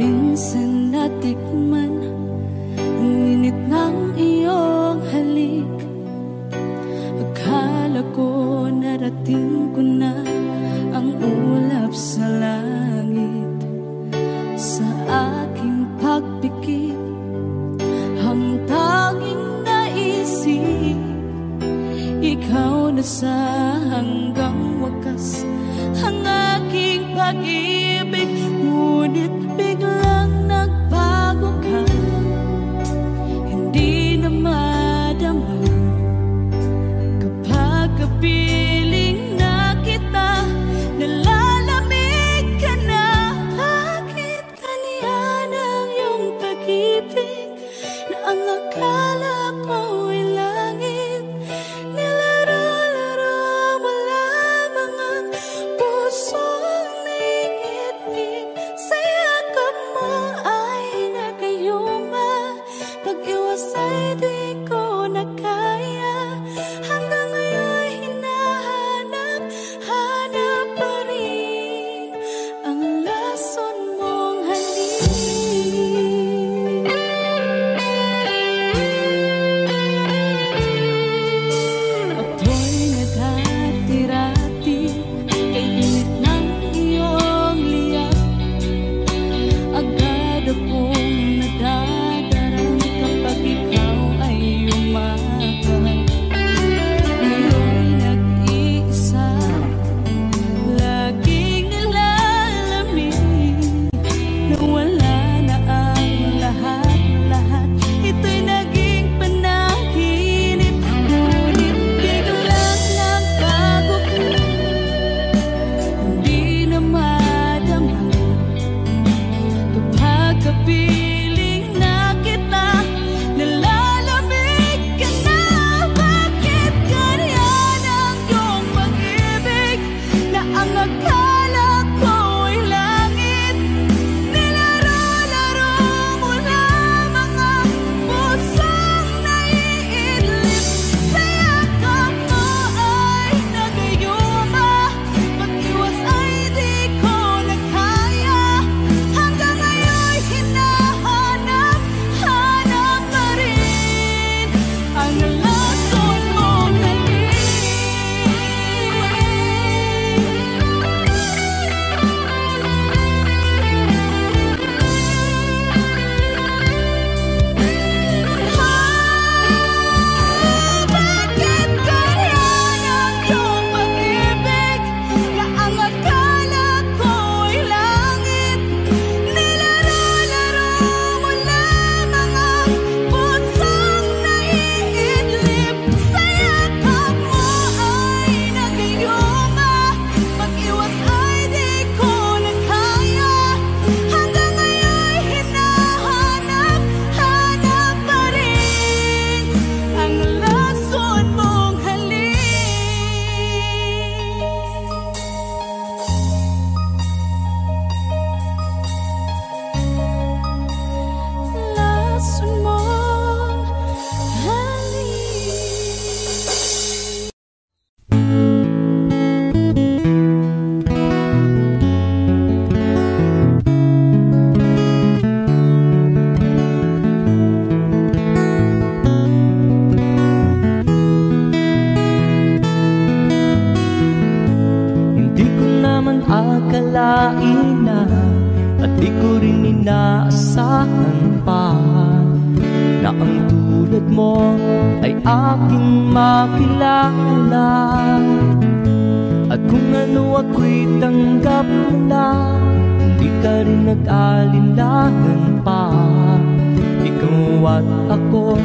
Minsan natikman ang init ng iyong halik. Akala ko narating ko na ang ulap sa langit. Sa aking pagpikit, ang tanging naisip, ikaw na sa hanggang wakas ang aking pag-ibig. Ngunit biglang nagbago ka, hindi na madama kapag kapiling na kita, nalalamig ka na. Bakit kaniyan ang iyong pag-ibig na ang akala ko ay langit? Nilaro-laro mo lamang ang pusong naiinip. Sa yakap mo ay nagayuma, pag-iwas ay di ko na kaya. Hanggang ngayon hinahanap, hanap pa rin ang lason mong halik. Ako'y naghatirati kay init ng iyong liyak. Agad akong nadadarang kapag ikaw ay umakap. Ngayon nag-iisa, laging nilalamig, nawala na ang lahat-lahat. Ito'y naging panaginip, ngunit biglang nagbago ka, hindi na madama kapag kapiling na kita, nalalamig ka na. Bakit ganyan ang iyong pag-ibig na ang akala ko ay langit? Nilaro-laro mo lamang ang pusong naiidlip. Sa yakap mo ay nagayuma, pag-iwas ay di ko na kaya. Hanggang ngayon hinahanap, hanap pa rin ang lason mong halik. Bakit ganyan ang iyong pag-ibig na ang akala ko ay langit? Nilaro-laro mo lamang ang pusong naiidlip. Sa yakap mo ay nagayuma, pag-iwas ay di ko na kaya. Hanggang ngayon hinahanap, hanap pa rin ang lason mong halik. Lason mong halik. Hindi ko naman akalain na, at di ko rin inaasahan pa, na ang tulad mo ay aking makilala. At kung ano ako'y tanggap mo na, hindi ka rin nag-alinlangan pa. Ikaw at ako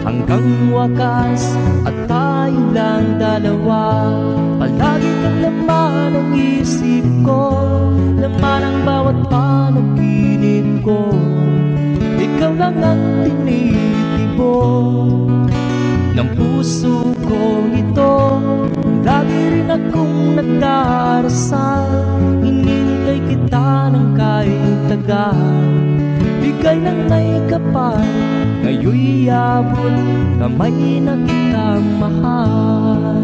hanggang wakas, at tayo lang dalawa. Palagi kang laman ng isip ko, laman ang bawat panaginip ko. Ikaw lang ang tinitibo ng puso ko ito. Lagi rin akong nagdarasal, hinintay kita ng kahit tagal. Bigay ng may kapal ngayon'y abot kamay na kita mahal.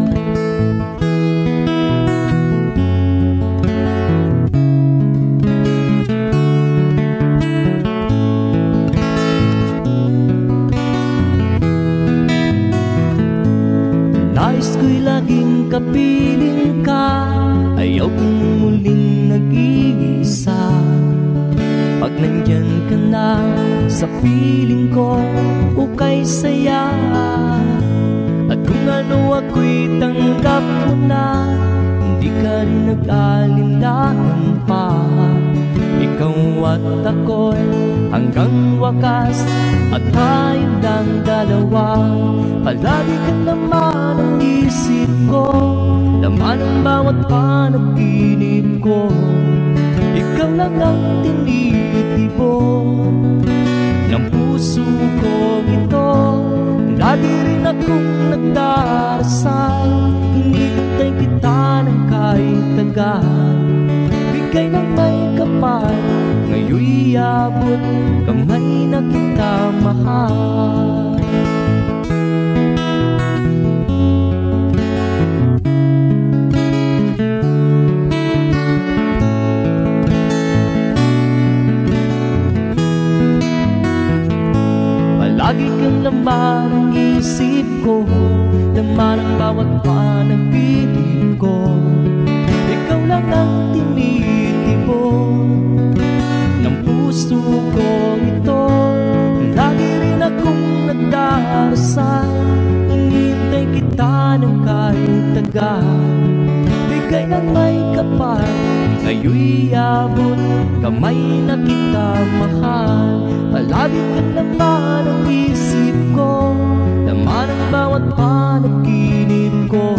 Nais ko'y laging kapiling ka, ayaw kong muling nag-iisa. Pag nandyan ka na sa piling ko, ukay saya. At kung ano ako'y tanggap mo na, hindi ka rin nag-alinlangan pa. Ikaw at ako'y hanggang wakas, at tayong lang dalawa. Palagi ka naman ang isip ko, laman ang bawat panaginip ko. Ikaw lang ang tinitipon ng puso ko ito. Lagi rin akong nagdarasal, hinihintay kita ng kahit tagal. Bigay ng may kapal, ngayon'y abot kamay na kita mahal. Lagi kang laman ang isip ko, laman ang bawat panaginip ko. Ikaw lang ang tinitipon ng puso ko ito. Lagi rin akong nagdarasal, hinihintay kita ng kahit tagal. Bigay ng may kapal, ngayon'y abot kamay na kita mahal. Palagi ka naman ang isip ko, laman ang bawat panaginip ko.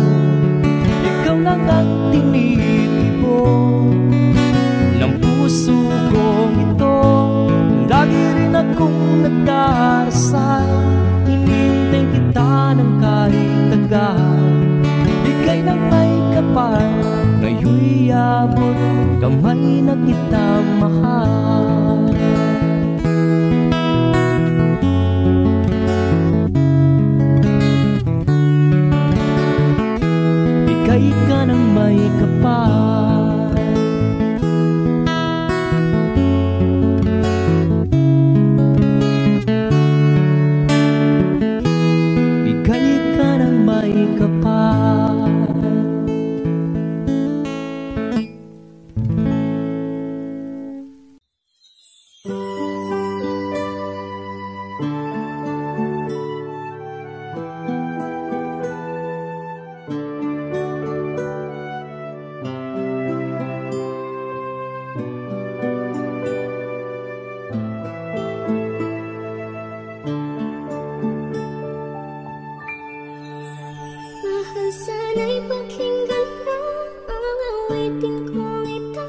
Ikaw lang ang tinitipon ng puso ko ito. Lagi rin akong nagdarasal, hinihintay kita ng kahit tagal. Bigay ng may kapal, ngayon'y abot kamay na kita mahal. Bigay ka ng may kapal, bigay ka ng may kapal. Sana'y pakinggan mo ang awitin kong ito,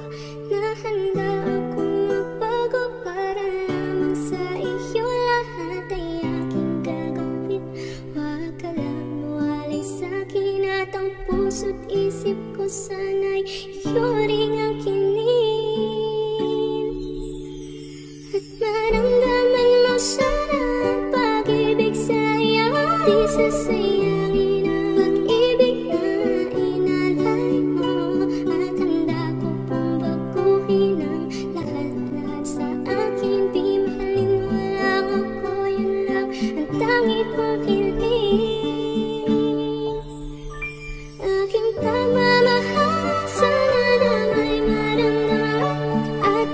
na handa akong magbago para lamang sa iyo. Lahat ay aking gagawin, huwag ka lang mawalay sa'kin. At ang puso't isip ko sana'y iyo ring angkinin. At maramdaman mo sana ang pag-ibig sa iyo, di sasayangin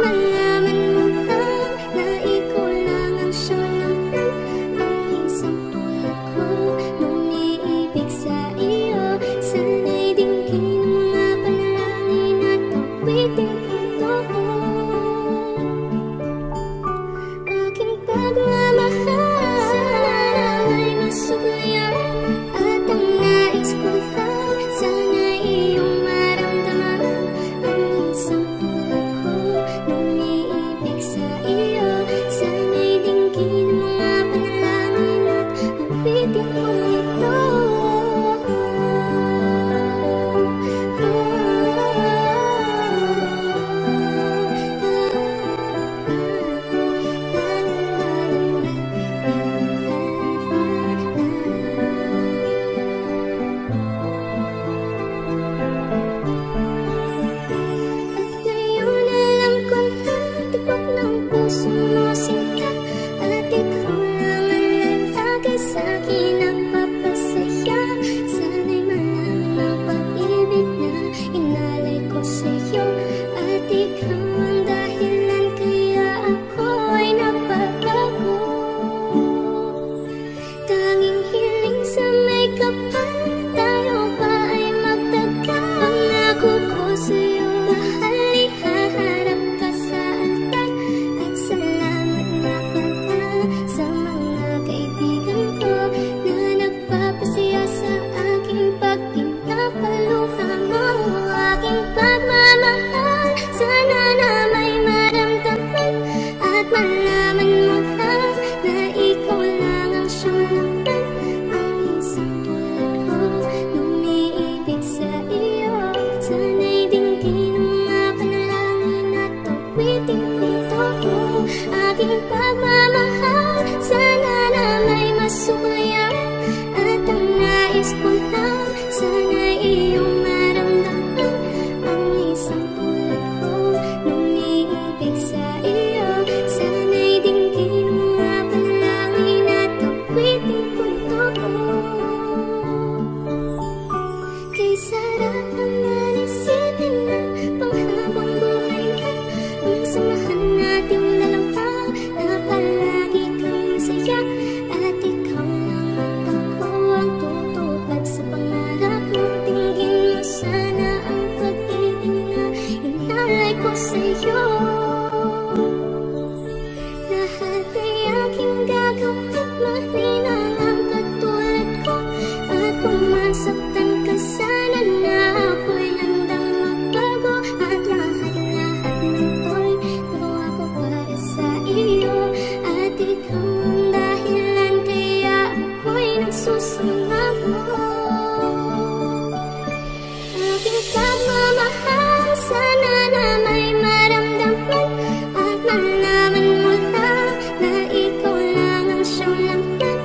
malaman mo lang na ikaw aking pagmamahal. Sana na may masuklian, at ang nais ko lang, sana'y iyong maramdaman. Ang isang tulad ko nung iibig sa iyo, sana'y dinggin mo nga panalangin at awitin kong totoo. Kay sarap naman isipin na panghabang buhay na ang samahan nating dalawa, na palagi kang masaya at ikaw lang at ako ang tutupad sa pangarap mo. Tingin mo sana ang pag-ibig na inalay ko sa'yo. Lahat ay aking gagawin, maninang ang katulad ko, at kung masaktan ka sana na ako'y handang magbago. At lahat-lahat nito'y nagawa ko para sa iyo, at ikaw ang dahilan kaya ako'y nagsusumamo. Aking pagmamahal, sana na may maramdaman at malaman mo lang na ikaw lang ang siyang laman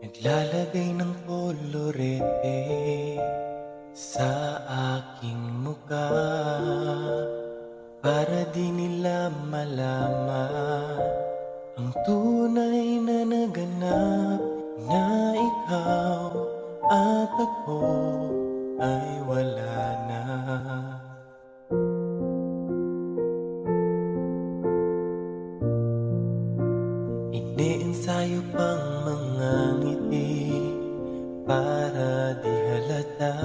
Naglalagay ng kolorete sa aking muka para di nila malaman ang tunay na naganap, na ikaw at ako ay wala na. Iniensayo pang mga ngiti para di halata,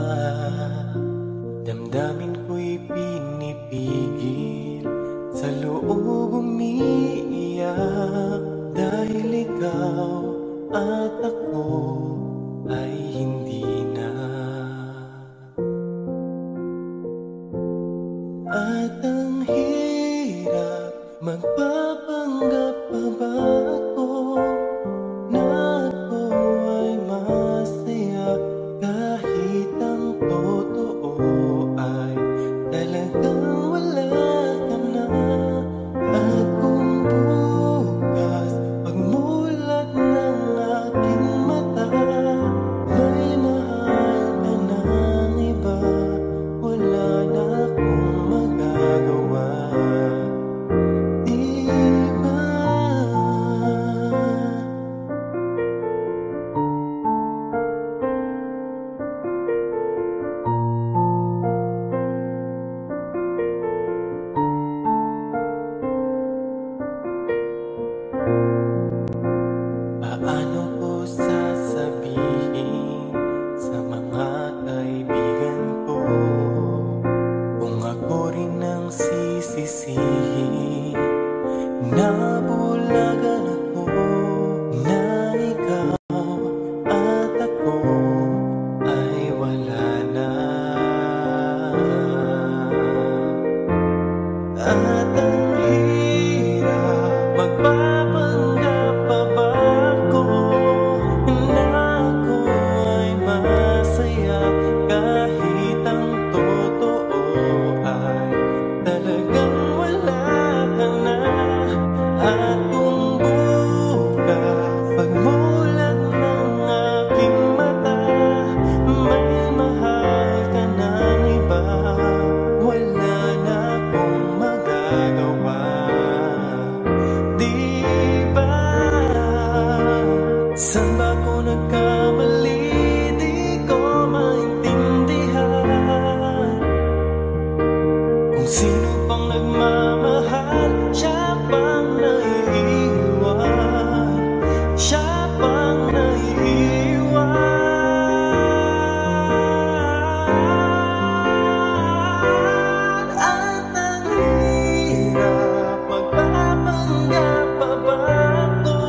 damdamin ko'y pinipigil, sa loob umiiyak, dahil ikaw at ako ay hindi na. At ang hirap, magpapanggap pa ba ako na ako ay masaya, kahit ang totoo ay talagang wala ka na. At kung bukas pagmulat ng aking mata, may mahal ka ng iba, wala na akong magagawa. Paano ko sasabihin sa mga kaibigan ko kung ako rin ang sisisihin? Nabulagan ako na ikaw at ako ay wala na. At ang hirap, magpapanggap pa ba ako na ako ay masaya, kahit ang totoo ay talagang wala ka na. At kung bukas pagmulat ng aking mata, may mahal ka ng iba, wala na akong magagawa. Di ba? Saan ba ako nagkamali? Di ko maintindihan. Kung sino pang nagmamahal, siya pang naiiwan, siya pang naiiwan. At ang hirap, magpapanggap pa ba ako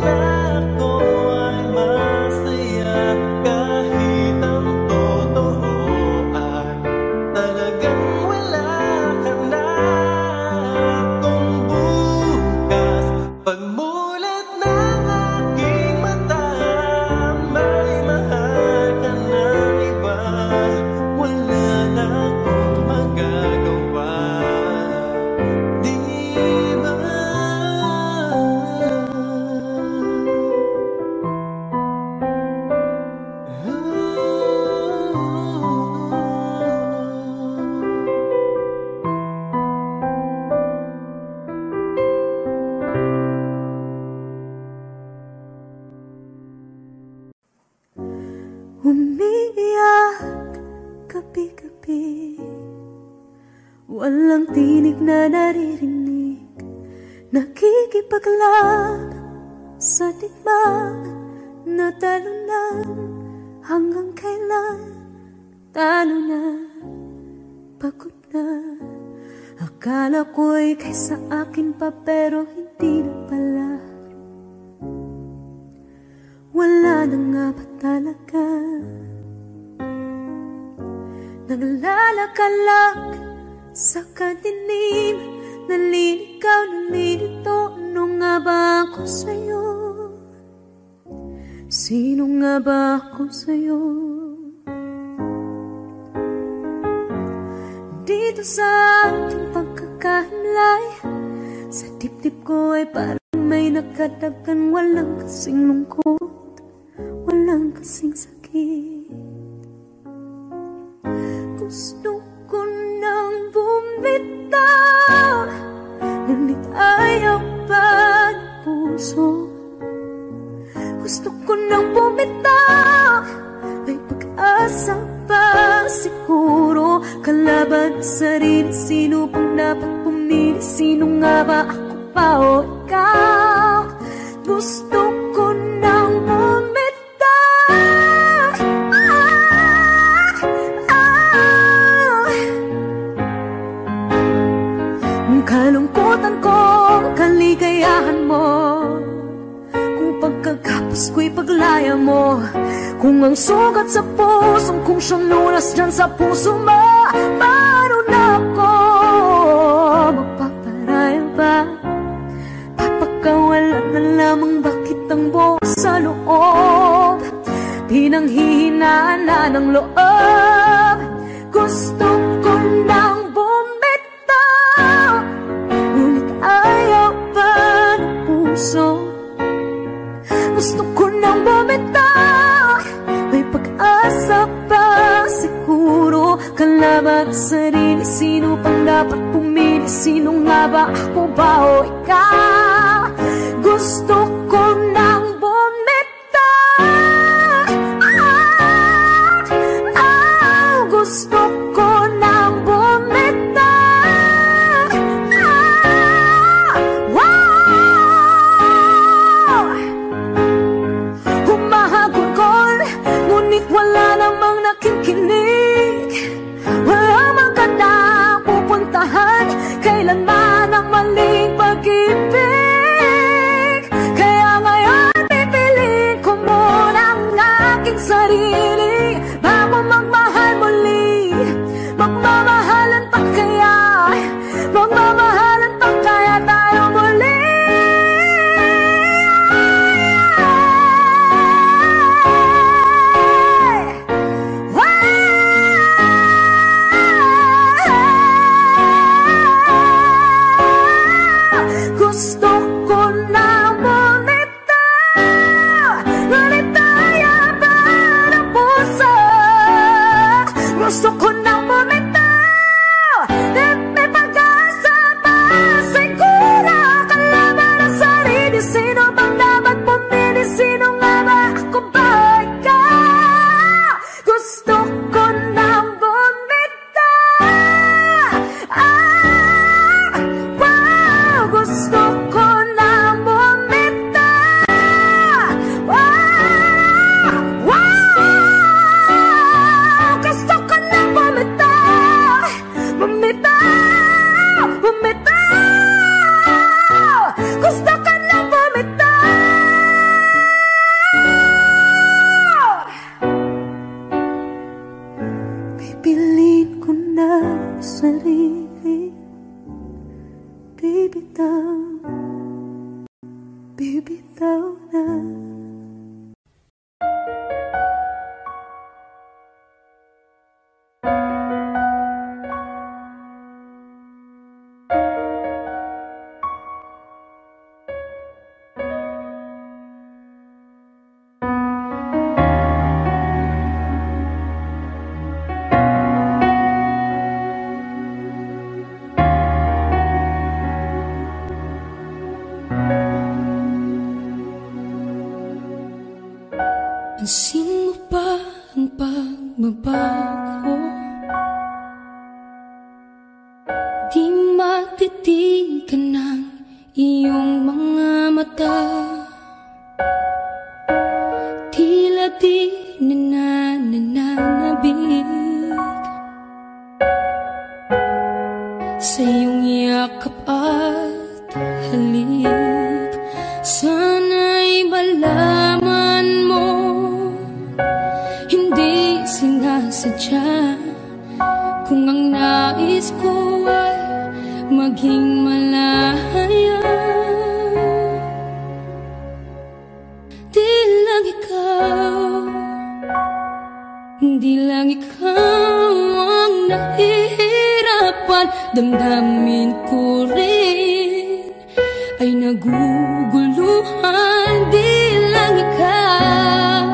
na ako ay masaya, kahit ang totoo ay talagang wala ka na. Kung bukas pagmulat ng aking mata, may mahal ka ng iba, wala na akong magagawa. Di ba? Umiiyak gabi-gabi, walang tinig na naririnig, nakikipaglag sa digmaan na talunan. Hanggang kailan? Talo na, pagod na. Akala ko'y kaysa akin pa, pero hindi na pala. Wala na nga ba talaga? Naglalakalag sa kadilim, naliligaw, nalilito. Ano nga ba ako sa'yo? Sino nga ba ako sa'yo? Dito sa ating pagkakahimlay, sa dibdib ko ay parang may nakatakan, walang kasing lungkot, walang kasing sakit. Gusto ko nang bumitaw, ngunit ayaw pa ng puso. Gusto ko nang bumitaw, may pag-asa pa siguro. Kalaban sa sarili, sino pang dapat pumili? Sino nga ba, ako pa o ikaw? Gusto ko nang bumitaw. Kalungkutan ko, kaligayahan mo, kung pagkagapos ko'y paglaya mo. Kung ang sugat sa pusong, kung siyang lunas dyan sa puso mo, paano na ako magpaparaya ba? Papakawalan na lamang bakit ang buo sa loob, pinanghihinaan na ng loob. Gusto ko nang bumitaw, ngunit ayaw pa ng puso. Gusto ko nang bumitaw, may pag-asa pa siguro. Kalaban sa sarili, sino pang dapat pumili? Sino nga ba, ako ba o ikaw? Gusto ko nang bumitaw. Gusto ko nang bumitaw. Humahagulgol, ngunit wala namang nakikinig. Walang magandang pupuntahan, kailanman ang maling pag-ibig. Kaya ngayon pipiliin ko muna ang aking sarili bago magmahal muli. Magmamahalan pa kaya, magmamahalan pa kaya tayo muli. Gusto ko na bumitaw, ngunit ayaw pa ng puso. Gusto ko na bumitaw, may pag-asa pa siguro. Kalaban ang sarili, sino bang dapat pumili? Sino nga ba, ako ba ikaw? Gusto ko na bumitaw. Gusto ko na bumitaw. Gusto ko na bumitaw. Bumitaw, bumitaw. Gusto ko na bumitaw. Pipiliin ko na sarili, bibitaw, bibitaw na. Pansin mo ba ang pagbabago? Di matitigan ng iyong mga mata. Tila di nananabig sa iyong yakap at halik. Sana'y malaman mo, hindi sinasadya. Kung ang nais ko ay maging malaya, di lang ikaw, di lang ikaw ang nahihirapan. Damdamin ko rin ay naguguluhan. naguguluhan, di lang ikaw,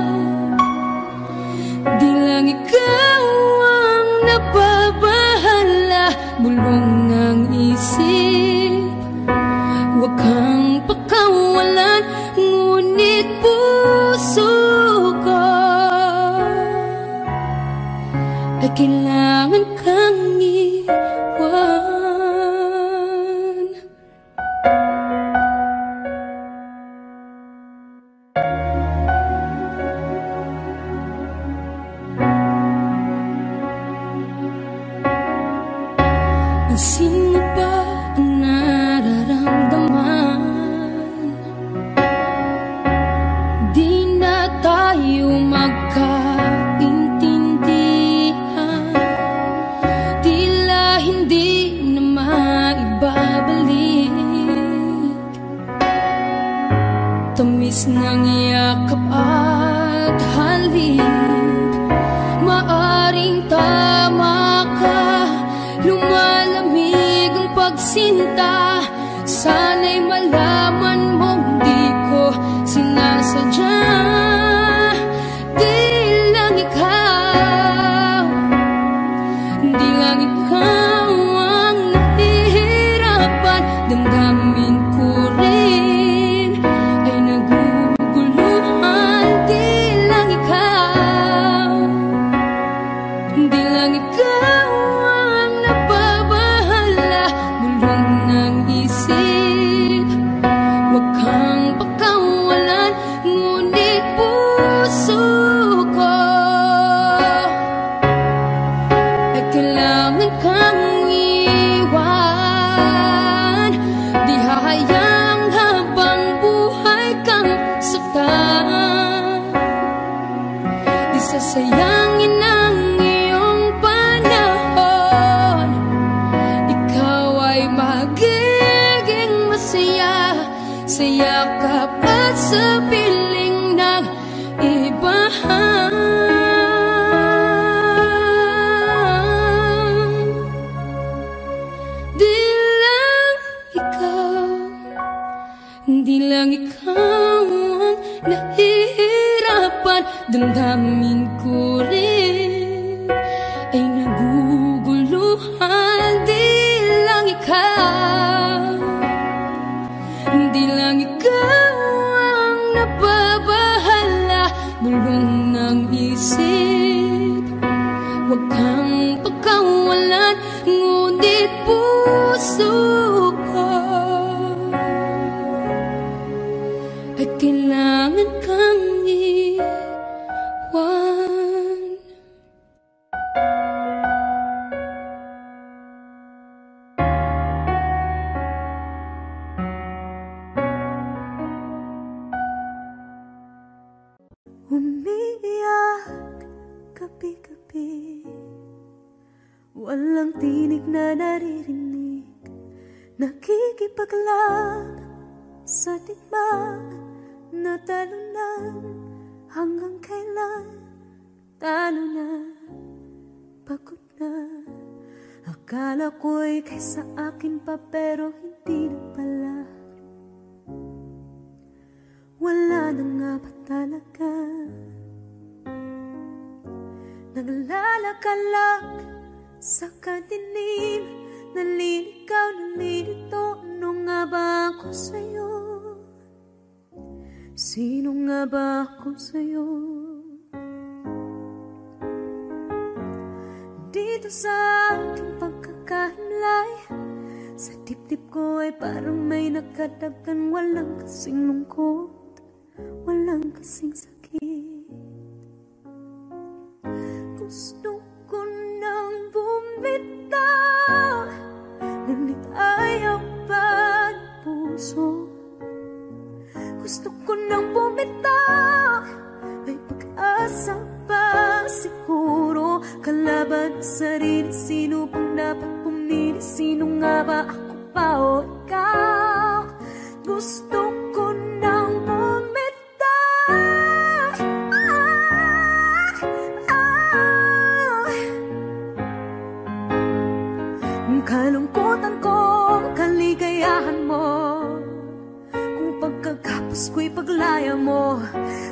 di lang ikaw ang nababahala. Bulong ng isip, huwag kang pakawalan, ngunit puso ko ay kailangan kang iwan. Sino ba ang nararamdaman? Di na tayo magkaintindihan, tila hindi na maibabalik. Tamis ng yakap at halik, maaring tama ka. Lumalamig ang pagsinta, sana'y malaman mong di ko sinasadya. Di lang ikaw, di lang ikaw ang nahihirapan. Damdamin ko rin ay naguguluhan. Di lang ikaw, di lang ikaw ang nababahala. Bulong ng isip, huwag kang pakawalan, ngunit puso ko ay kailangan kang iwan. Di hahayang habang buhay kang saktan, di sasayangin ang iyong panahon. Ikaw ay magiging masaya sa yakap at sa piling ng iba. Di lang ikaw, di lang ikaw ang nahihirapan. Damdamin ko rin ay naguguluhan. Di lang ikaw, di lang ikaw ang nababahala. Bulong ng isip, huwag kang pagkawalan, ngunit puso ko ay kailangan kang iwan. Umiiyak gabi-gabi, walang tinig na naririnig, nakikipaglaban sa digmaan na talunan. Hanggang kailan talo na, pagod na. Akala ko'y kaysa akin pa, pero hindi na pala. Wala na nga ba talaga? Naglalakalag sa kadilim, naliligaw, nalilito. Ano nga ba ako sa'yo? Sino nga ba ako sa'yo? Dito sa aking pagkakahimlay, sa dibdib ko ay parang may nakadagdan. Walang kasing lungkot, walang kasing sakit. Gusto ko nang bumitaw, ngunit ayaw pa ng puso. Gusto ko nang bumitaw, may pag-asa pa siguro. Kalaban sa sarili, sino bang dapat pumili? Sino nga ba, ako pa o ikaw? Gusto ko nang bumitaw, kalungkutan ko, kaligayahan mo. Kung pagkakapos paglaya mo.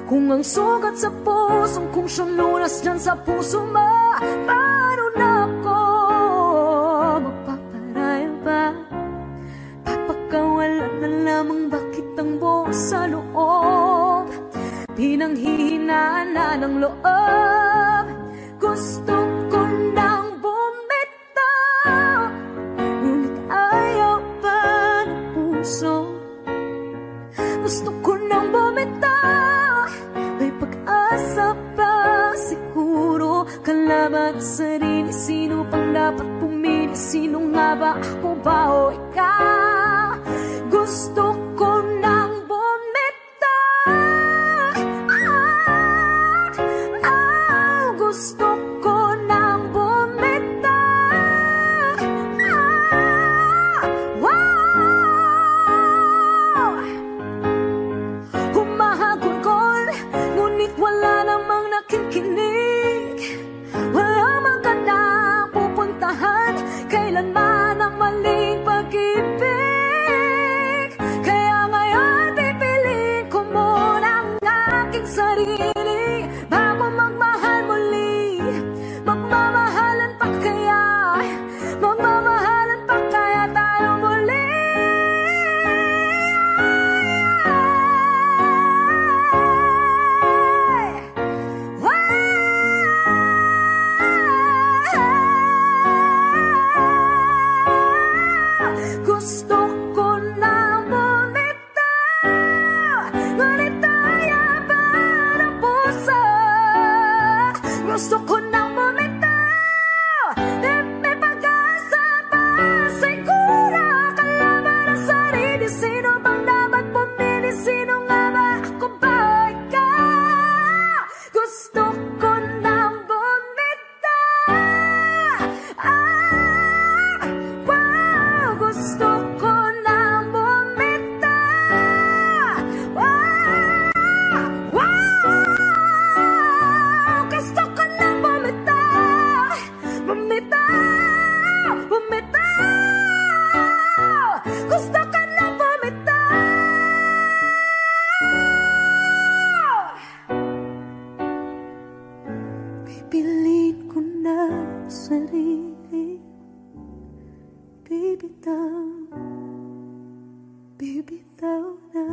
Kung ang sugat sa pusong kung siyang lunas dyan sa puso mo, paano na ako magpaparaya ba? Papakawalan na lamang bakit ang buo sa loob, pinanghihinaan na ng loob. Gusto ko nang bumitaw, ngunit ayaw pa ng puso. Gusto ko nang bumitaw, may pag-asa pa siguro. Kalaban ang sarili, sino pang dapat pumili? Sino nga ba, ako ba o ikaw? Gusto ko nang gusto ko nang bumitaw. Wow! Humahagulgol, ngunit wala namang nakikinig. Wala magandang pupuntahan, kailanman ang maling pag-ibig. Kaya ngayon pipiliin ko muna ang aking sarili bago magmahal muli. Magmamahalan pa kaya? Magmamahalan pa kaya tayo muli? Gusto ko nang bumitaw, ngunit ayaw pa ng puso. Gusto ko nang bumitaw, may pag-asa pa siguro. Kalaban ang sarili, sino bang dapat pumili? Sino nga ba, ako ba o ikaw? Gusto ko nang bumitaw. Wow! Gusto ko nang bumitaw. Wow! Gusto ko nang bumitaw. Bumitaw! Bumitaw! Gusto ko nang bumitaw. Pipiliin ko na sarili, bibitaw, bibitaw na.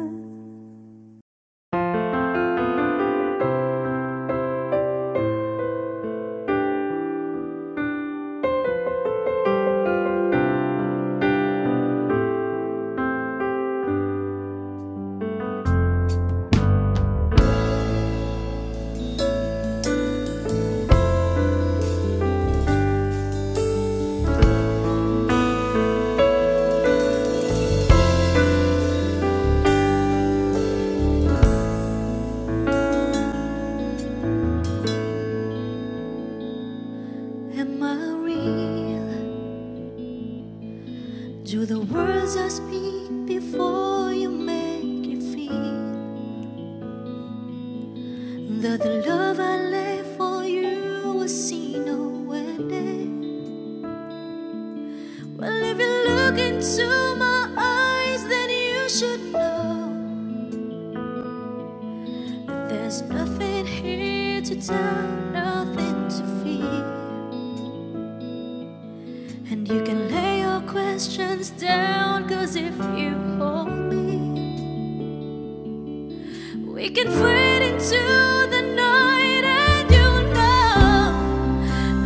Am I real? Do the words I speak before you make you feel that the love I lay for you will see no ending? Well, if you look into my eyes, then you should know that there's nothing here to tell, nothing to feel. And you can lay your questions down, 'cause if you hold me, we can fade into the night. And you know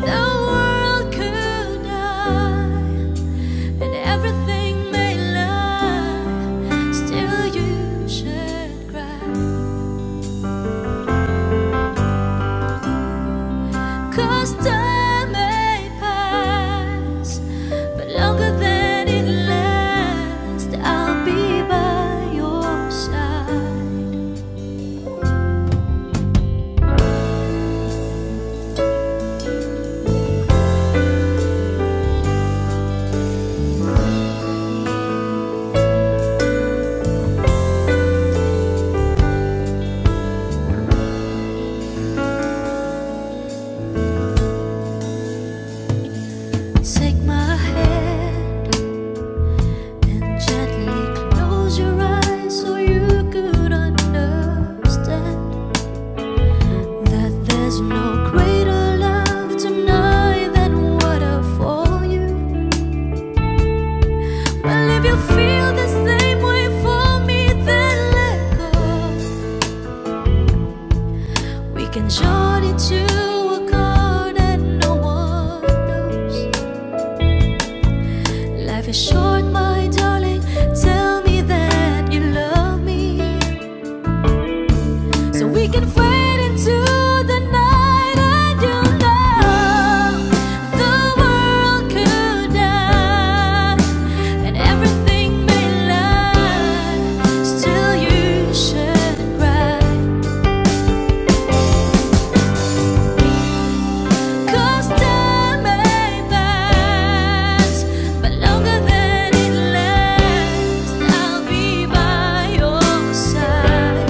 the world could die and everything may lie, still you should cry. 'Cause time may pass, but longer than it lasts, I'll be by your side. so we can fade into the night. And you know the world could die and everything may lie, still you shouldn't cry. 'Cause time may pass, but longer than it lasts, I'll be by your side,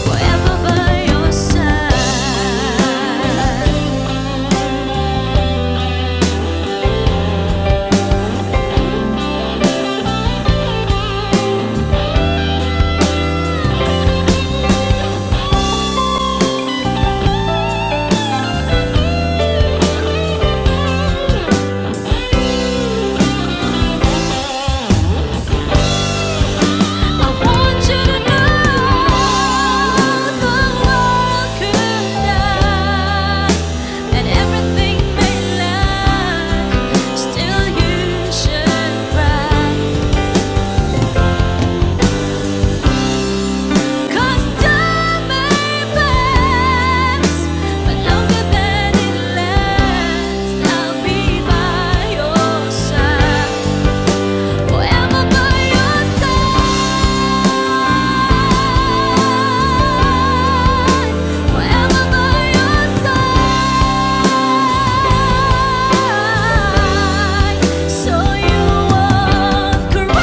forever by your side. I want you to know the world could die and everything may lie, still you should cry. 'Cause time may pass, but longer than it lasts, I'll be by your side, forever by your side, forever by your side, so you won't cry.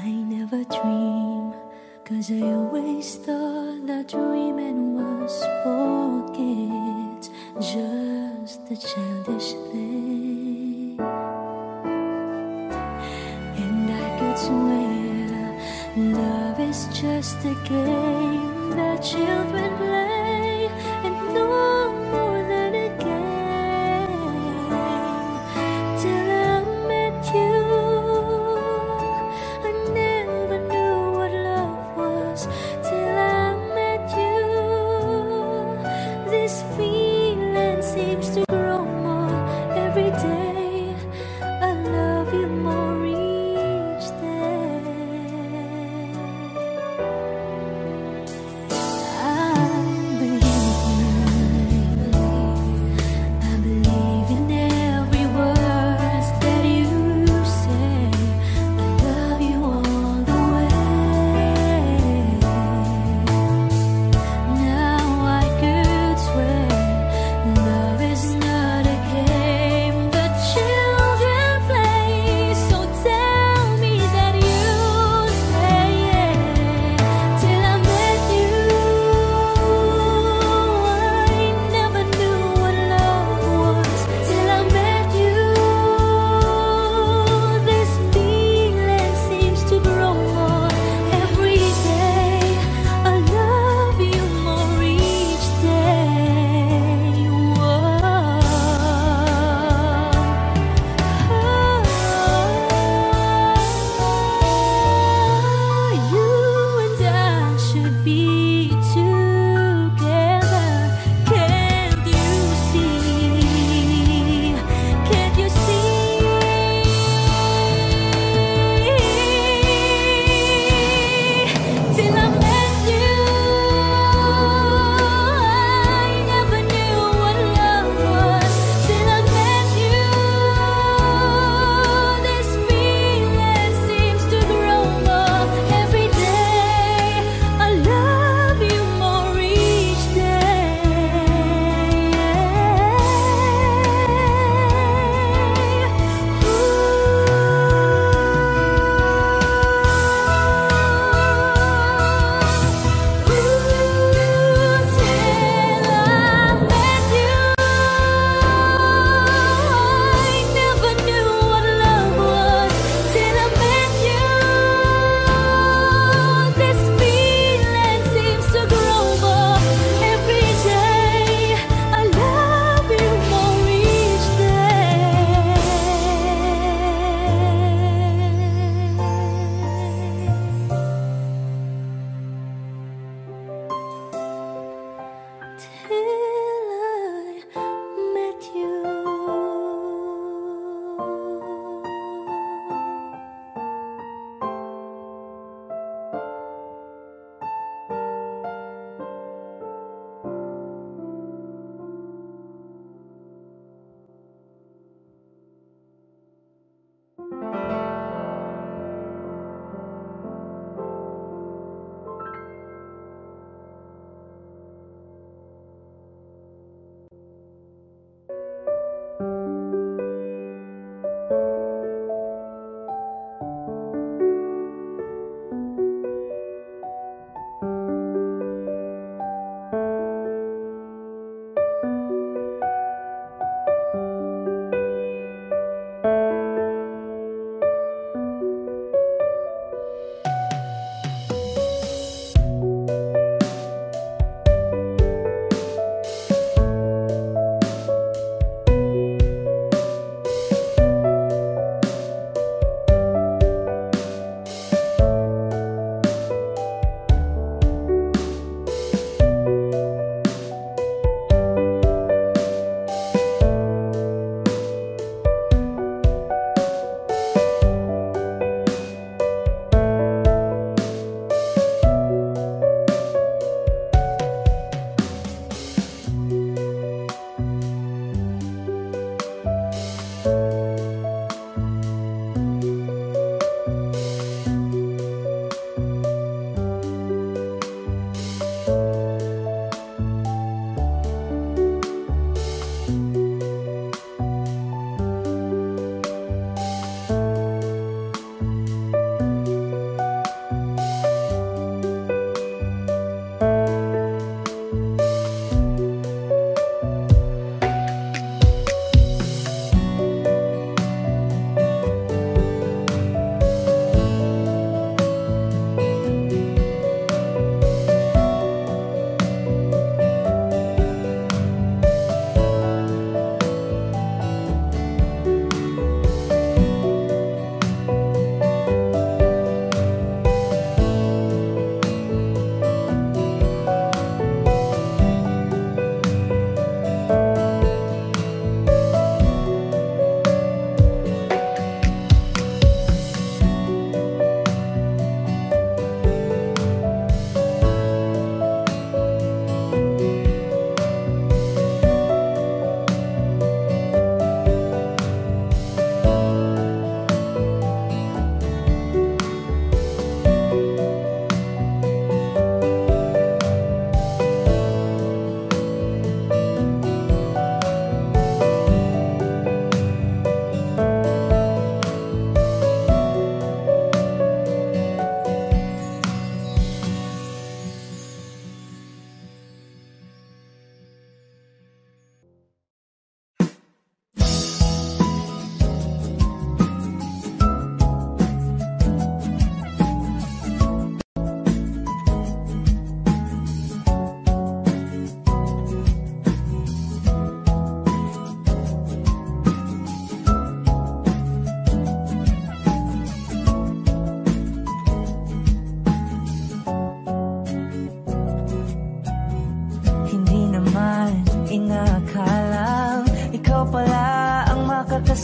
I never dream, 'cause I always thought that dreaming was for kids, just a childish thing. And I could swear love is just a game that children play, and no more than a game. Till I met you, I never knew what love was. Till I met you, this feeling seems to grow more every day. I love you more each day. I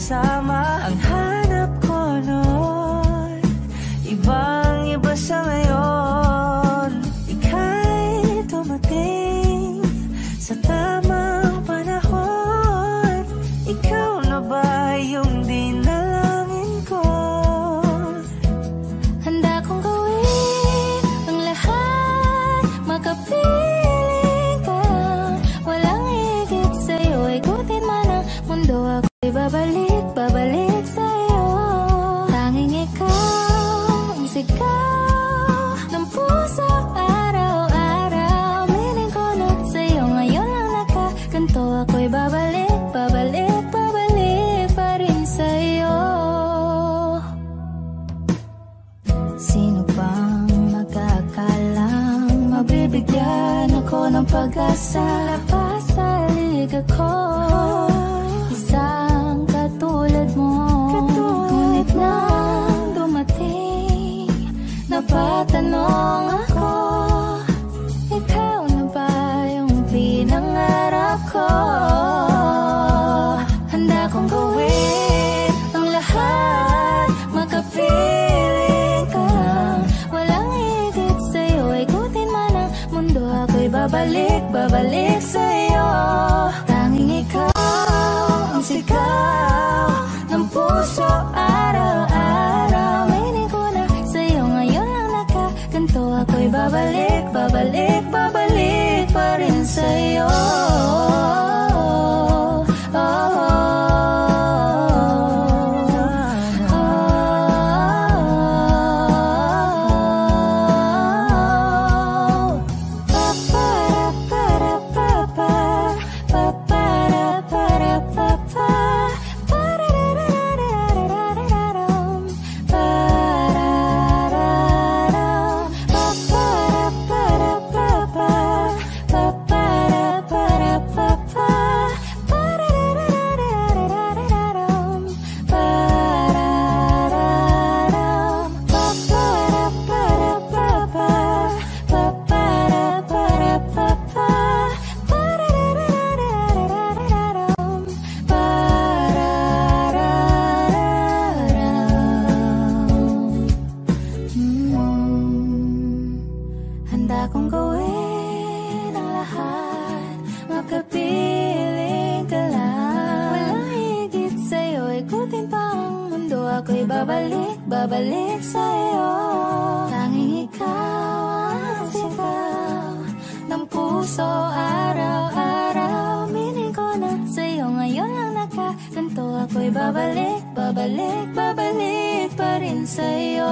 kasama. Ang hanap ko noon, ibang-iba sa ngayon. Ika'y dumating sa tamang panahon. Ikaw na ba yung dinalangin ko? Handa kong gawin ang lahat, makapiling ka. Walang higit sa'yo, ikutin man ang mundo. Ako'y babalik, babalik sa'yo. Tanging ikaw ang sigaw ng puso araw-araw. Miling ko na sa'yo, ngayon lang nakaganto. Ako'y babalik, babalik, babalik pa rin sa'yo. Sino bang magkakalang mabibigyan ako ng pag-asa? Labas sa liga ko, isang katulad mo. Ngunit nang dumating, napatanong ako, ikaw na ba yung pinangarap ko? Handa kong gawin ang lahat, makapiling ka. Walang higit sa'yo, ikutin man ang mundo. Ako'y babalik, babalik sa'yo. Tanging ikaw ang sigaw ng puso araw-araw. Minig ko na sa'yo, ngayon lang nakaganto. Ako'y babalik, babalik, babalik pa rin sa'yo. Handa kong gawin ang lahat, makapiling ka lang. Walang higit sa'yo, ikutin pa ang mundo. Ako'y babalik, babalik sa'yo. Tanging ikaw ang sigaw ng puso araw-araw. Minig ko na sa'yo, ngayon lang nakaganto. Ako'y babalik, babalik, babalik pa rin sa'yo.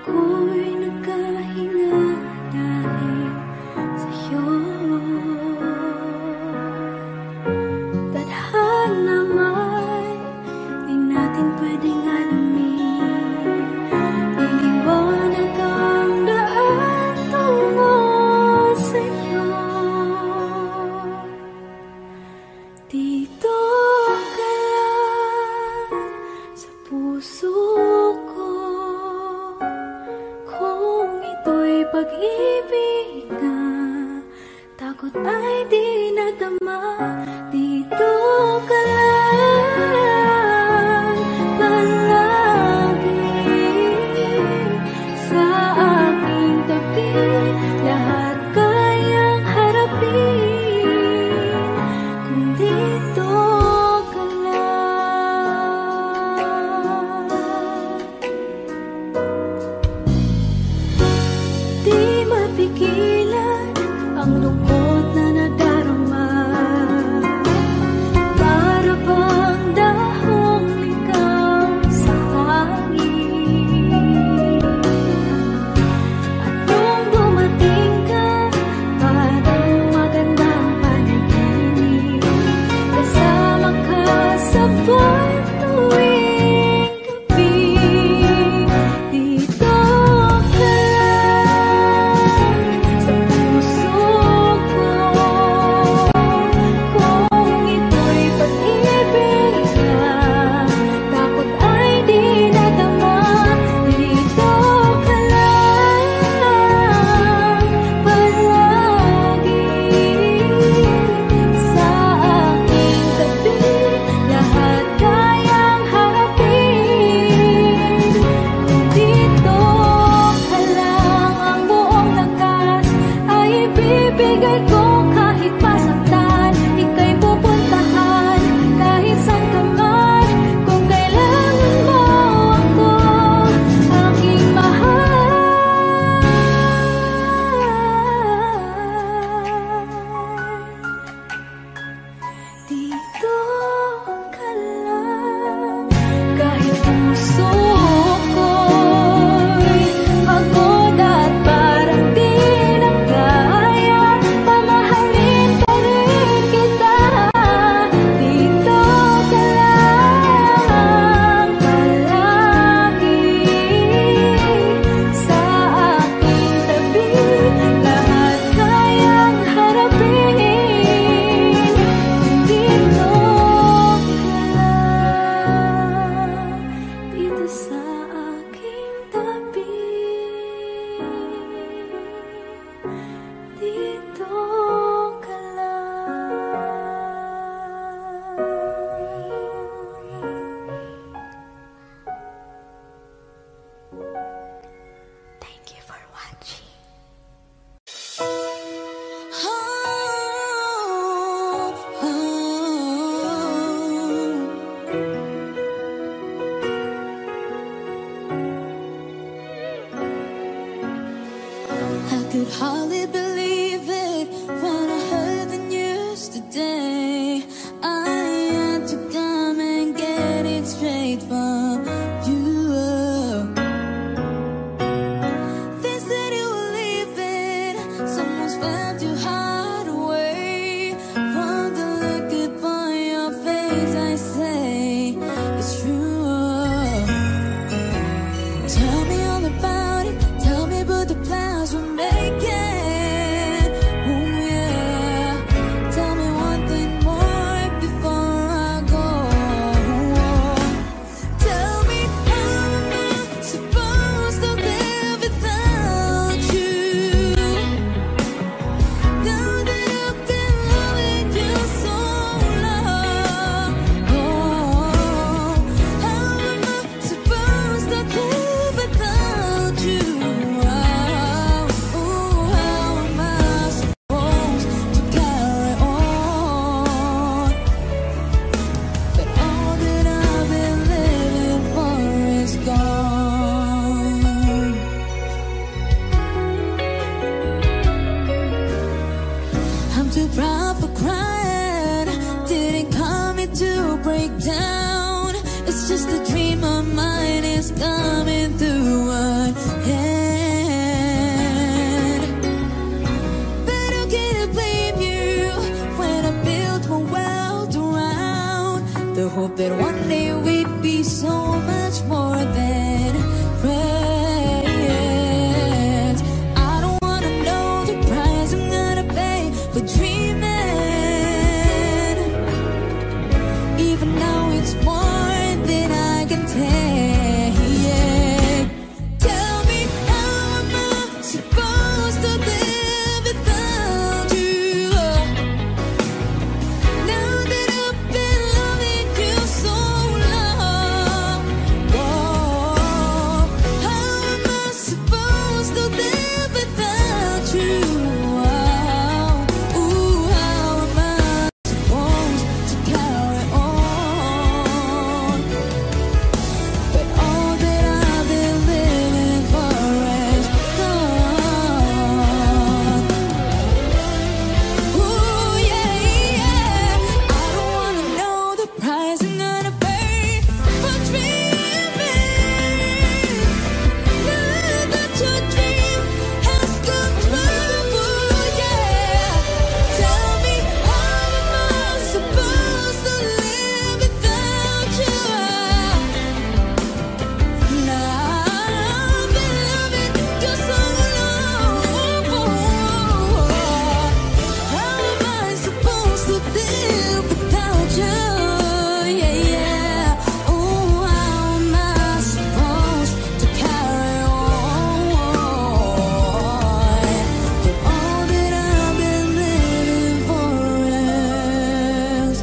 ako'y nagkahinga dahil sa'yo. Tadhana may di natin pwedeng alamin. Iniwanag ang daan tungo sa'yo. Dito ka lang sa puso ko, kung ito'y pag-ibig na takot ay di nadama. Dito ka lang palagi sa aking tabi, lahat kayang harapin kung dito ka lang. Di mapigilan ang lungkot na nadarama, para bang dahong ikaw sa hangin. At nung dumating ka, parang magandang panaginip, kasama ka sa buwan tuwing gabi. Dito ka lang sa puso ko, kung ito'y pag-ibig na takot ay di nadama. Dito ka lang palagi sa aking tabi, lahat kayang harapin kung dito ka lang. Ang buong lakas ay ibibigay ko kahit masaktan, ika'y pupuntahan kahit saan ka man. Kung kailangan mo ako, aking mahal, dito ka lang. Kahit puso ko'y pagod at parang di na kaya, pamahalin pa rin kita. Dito ka lang palagi sa aking tabi, lahat kayang harapin kung dito ka lang. Dito sa aking tabi, dito ka lang. Thank you for watching. I could hardly believe it when I heard the news today. I had to come and get it straight from you. They said you were leaving, someone swept your heart away. From the look upon your face, I say it's true. Tell me all about it, tell me about the plans we're making. Oh yeah, tell me one thing more before I go. Tell me how am I supposed to live without you? Now that I've been loving you so long, how am I supposed to live without you? How am I supposed to carry on? But all that I've been living for is gone. I'm too proud for crying, didn't come here to break down. It's just a dream, my mind is coming through one. hope that one day we'd be so much more than friends. I don't wanna know the price I'm gonna pay for dreaming. Even now it's more than I can take. Tell me, how am I supposed to live without you? Now that I've been loving you so long, whoa, how am I supposed to live without you? Ooh, how am I supposed to carry on? But all that I've been living for is gone. Ooh, yeah, yeah. I don't wanna know the price I'm gonna pay for dreaming. Now that your dream has come true, yeah. Tell me, how am I supposed to live without you? Now I've been loving you so long. How am I supposed to live without you? Yeah, yeah. Oh, how am I supposed to carry on? But all that I've been living for is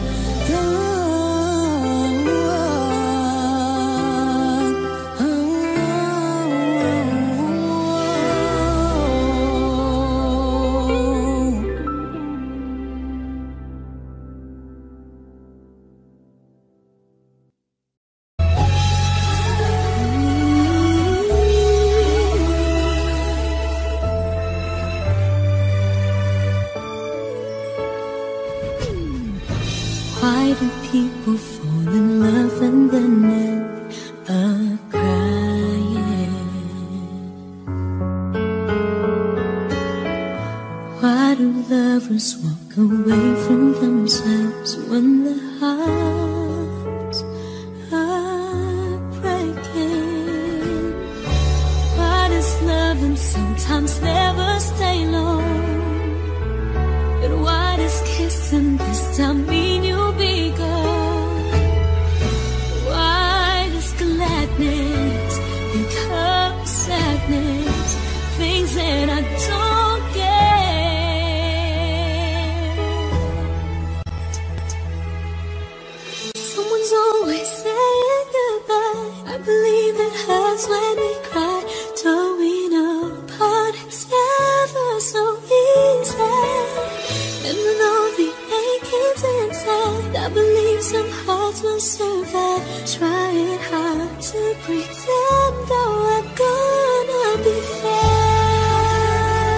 Why do people fall in love and then end up crying? Why do lovers walk away from themselves when their hearts are breaking? Why does loving sometimes never stay long? But why does kissing this time mean you'll be gone? Why does gladness become sadness? Things that I don't get. Someone's always saying goodbye. I believe it hurts when we cry. Towing apart, it's never so easy. And with all the achings inside, I believe some hearts will survive. Trying hard to pretend that we're gonna be fine.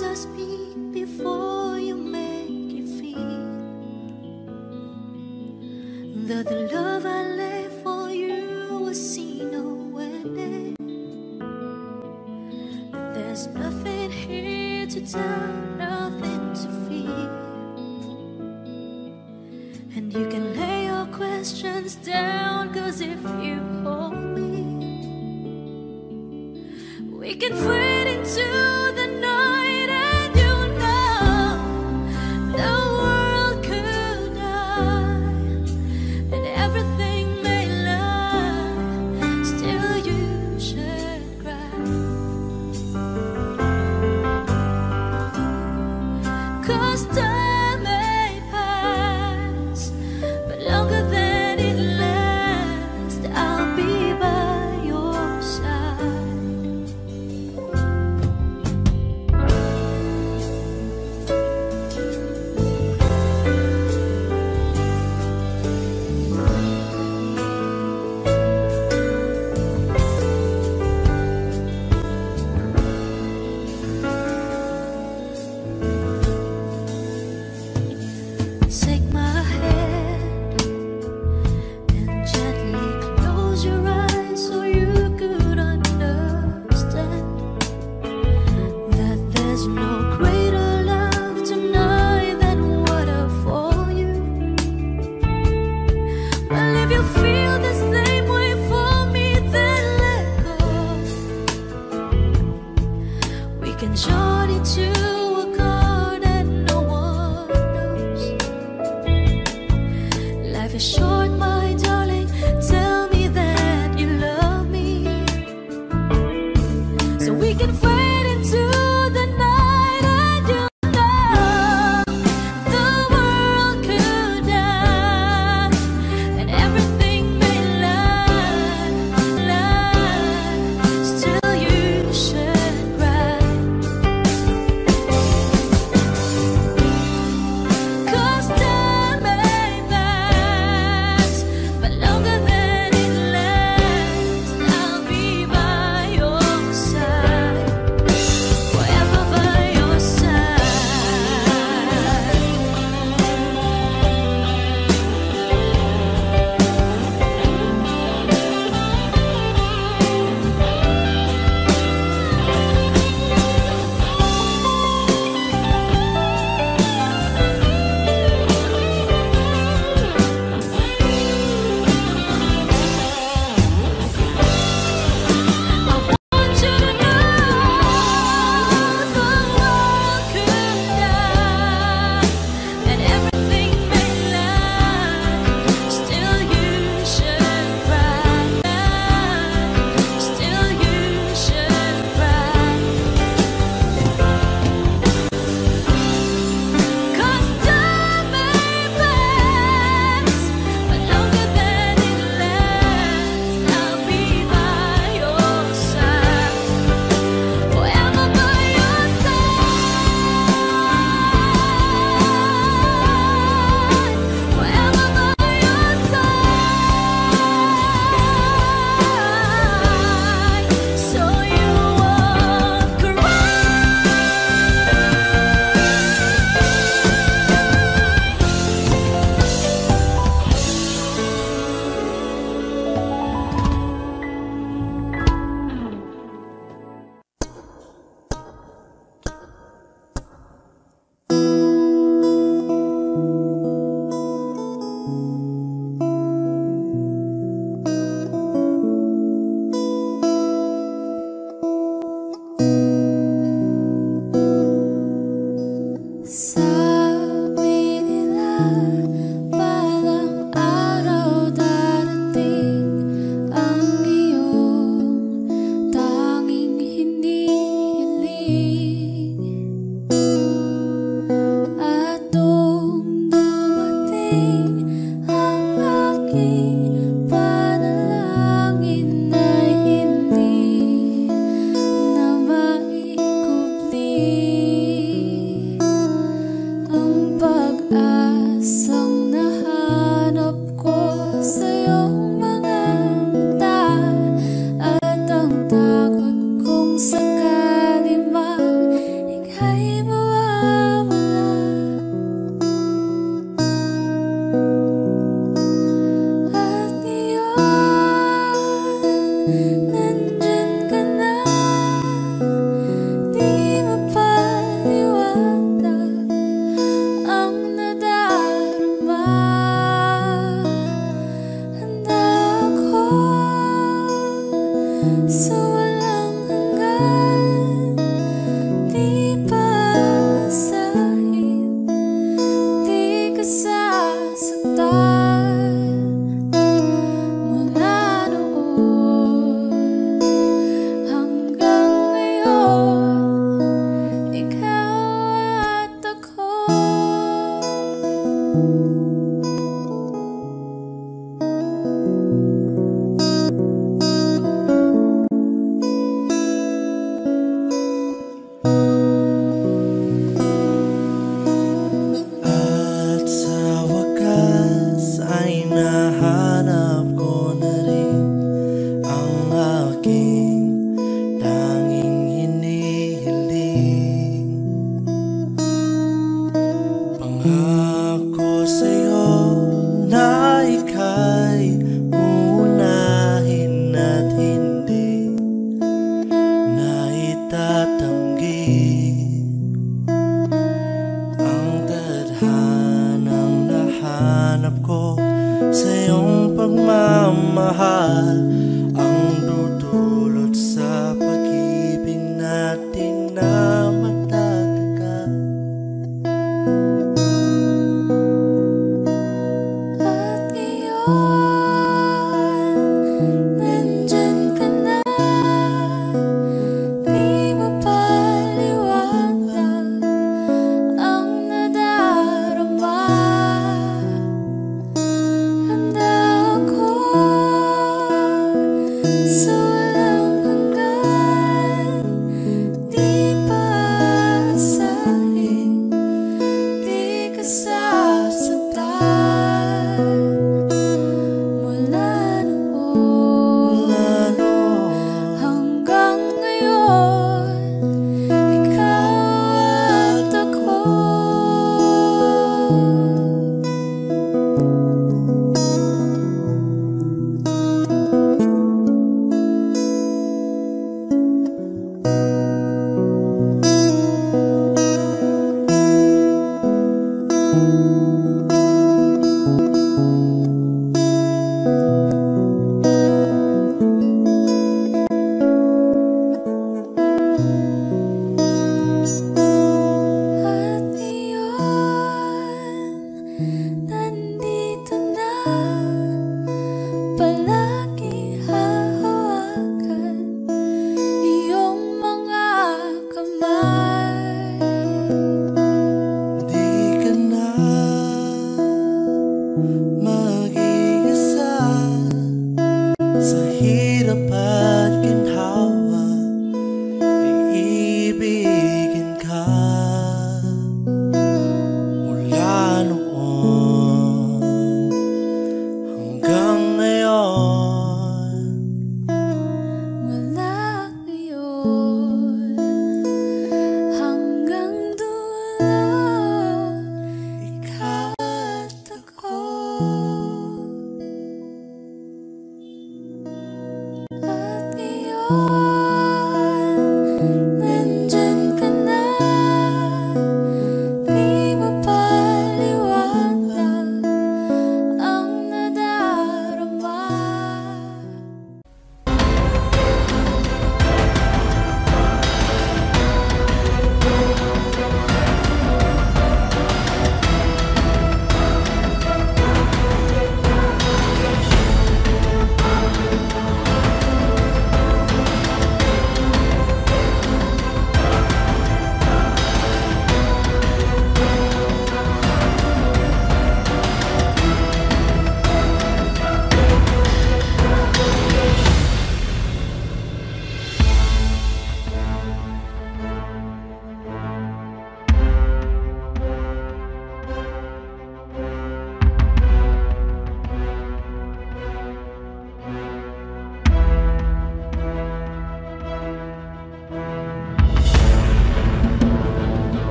words I speak before you make you feel that the love I lay for you was seen nowhere near. There's nothing here to tell, nothing to fear, and you can lay your questions down, 'cause if you hold me, we can fade into the night, and you know the world could die and everything may lie, still you should cry. 'Cause time may pass, but longer than it lasts, I'll be by your side. Take my hand and gently close your eyes so you could understand that there's no greater love tonight than what I for you. Well, if you feel the same way for me, then let go. We can join into a chord and no one knows. Life is short, my darling, tell me that you love me, so we can fade into the night, and you know the world could die and everything may lie, still you should cry. 'Cause time may pass,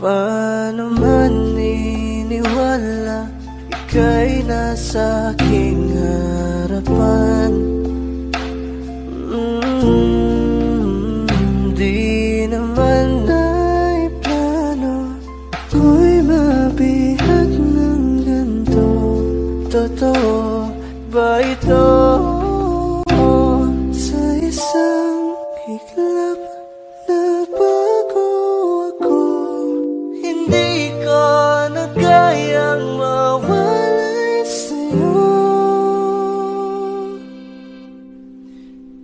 Paano man niniwala ika'y nasa aking harapan? Di naman ay plano ako'y mabihag ng ganito. Totoo ba ito? Sa isang iglap na bago ako, hindi ko na kayang mawalay sa'yo.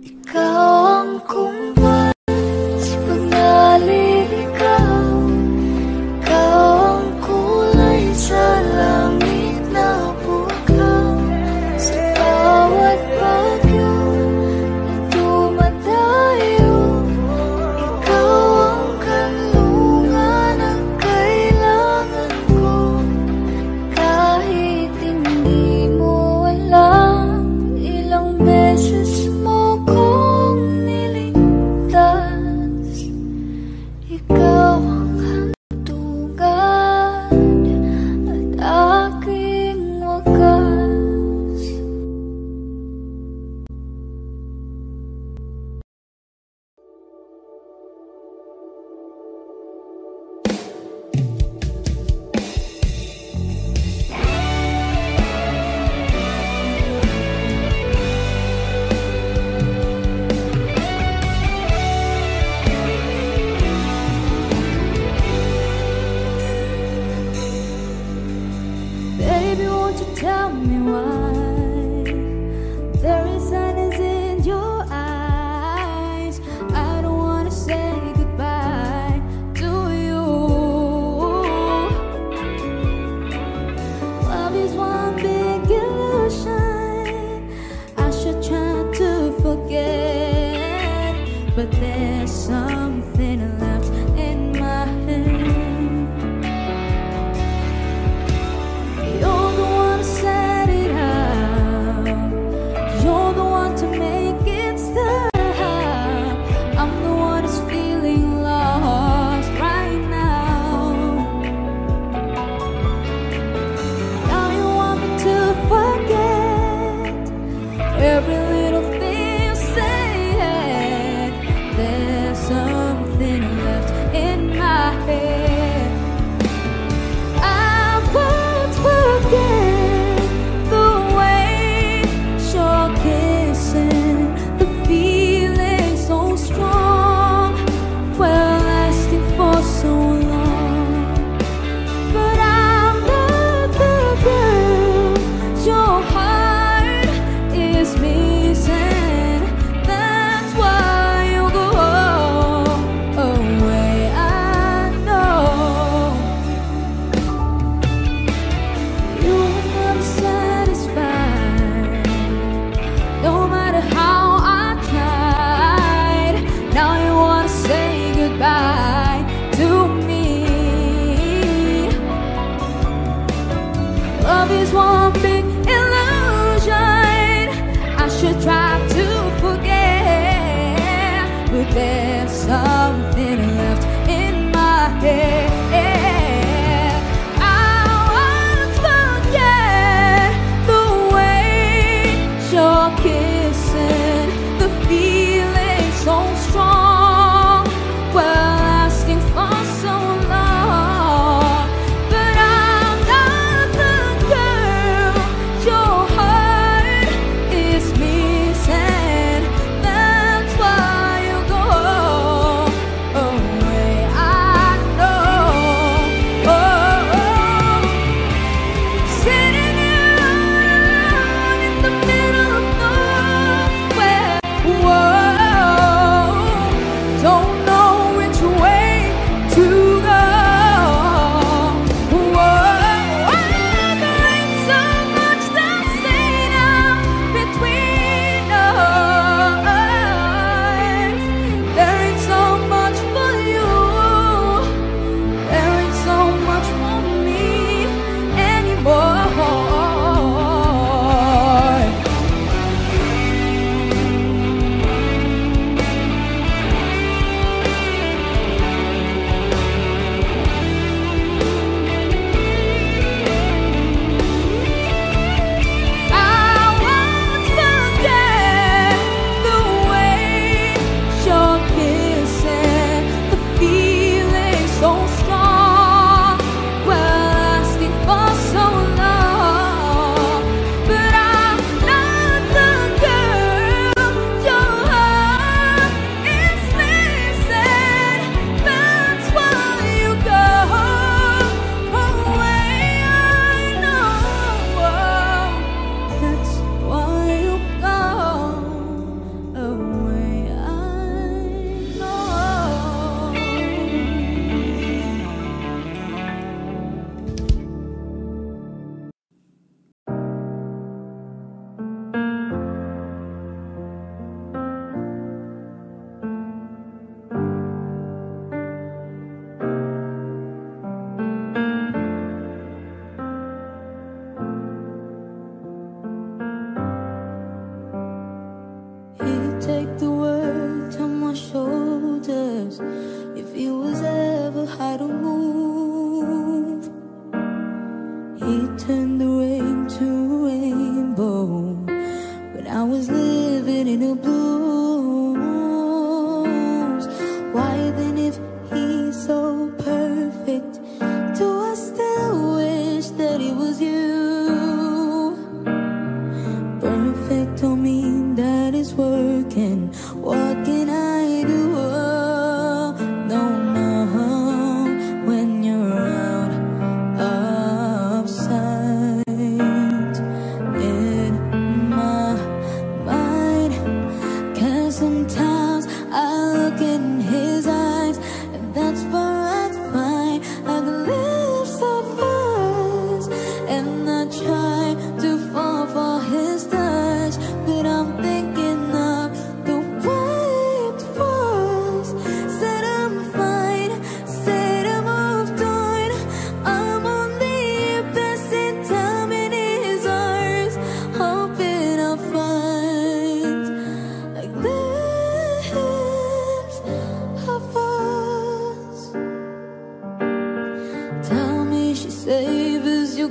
Ikaw ang kumpas pag naliligaw, ikaw ang kulay sa langit na bukaw. Sa bawat bagyo na dumadayo, ikaw ang kanlungan ang kailangan ko. Kahit hindi mo alam, ilang beses mo kong niligtas. Ikaw ang hantungan at aking wakas. Baby, won't you tell me why there is sadness in your eyes? I don't wanna say goodbye to you. Love is one big illusion. I should try to forget, but there's something left in my head. You're the one to set it up. You're the one to make it stop. I'm the one who's feeling lost right now. Now you want me to forget every little thing you said. There's some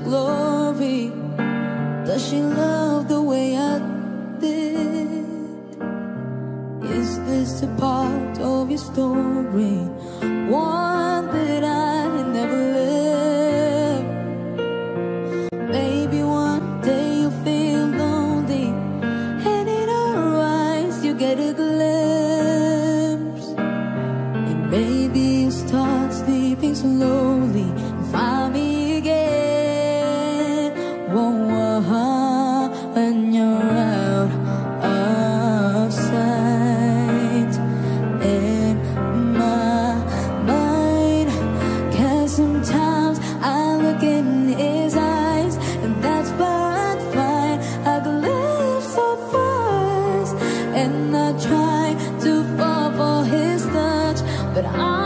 glory? Does she love the way I did? Is this a part of your story? One that I never lived. Maybe one day you'll feel lonely, and in her eyes you get a glimpse, and maybe you start sleeping slowly and find me again. Whoa, when you're out of sight in my mind. 'Cause sometimes I look in his eyes, and that's but fine. I live so fast, and I try to fall for his touch, but I